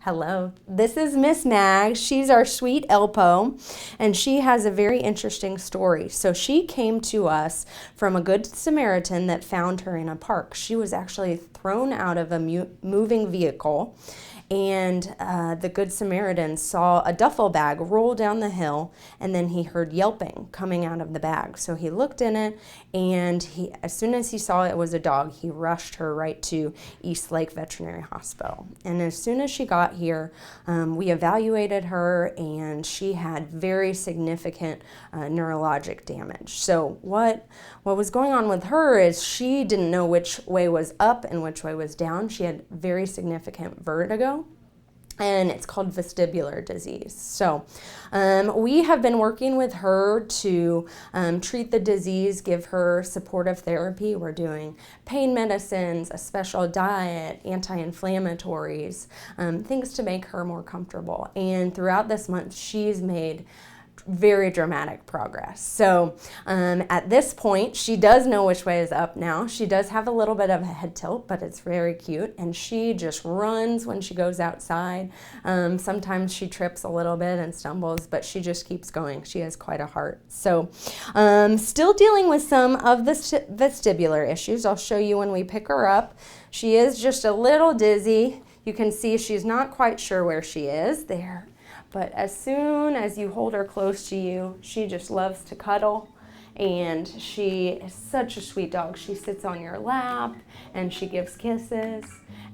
Hello, this is Miss Mag. She's our sweet Elpo, and she has a very interesting story. So she came to us from a good Samaritan that found her in a park. She was actually thrown out of a moving vehicle, and the good Samaritan saw a duffel bag roll down the hill, and then he heard yelping coming out of the bag. So he looked in it, and as soon as he saw it was a dog, he rushed her right to East Lake Veterinary Hospital. And as soon as she got here, we evaluated her, and she had very significant neurologic damage. So what was going on with her is she didn't know which way was up and which way was down. She had very significant vertigo, and it's called vestibular disease. So we have been working with her to treat the disease, give her supportive therapy. We're doing pain medicines, a special diet, anti-inflammatories, things to make her more comfortable. And throughout this month, she's made very dramatic progress. So at this point, she does know which way is up now. She does have a little bit of a head tilt, but it's very cute, and she just runs when she goes outside. Sometimes she trips a little bit and stumbles, but she just keeps going. She has quite a heart. So still dealing with some of the vestibular issues. I'll show you when we pick her up. She is just a little dizzy. You can see she's not quite sure where she is there. But as soon as you hold her close to you, she just loves to cuddle, and she is such a sweet dog. She sits on your lap and she gives kisses.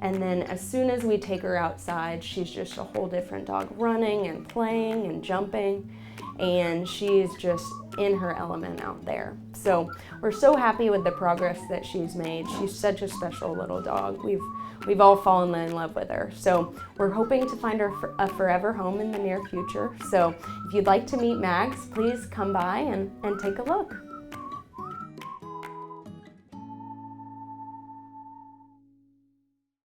And then as soon as we take her outside, she's just a whole different dog, running and playing and jumping, and she's just in her element out there. So we're so happy with the progress that she's made. She's such a special little dog. We've all fallen in love with her. So we're hoping to find her a forever home in the near future. So if you'd like to meet Mags, please come by and take a look.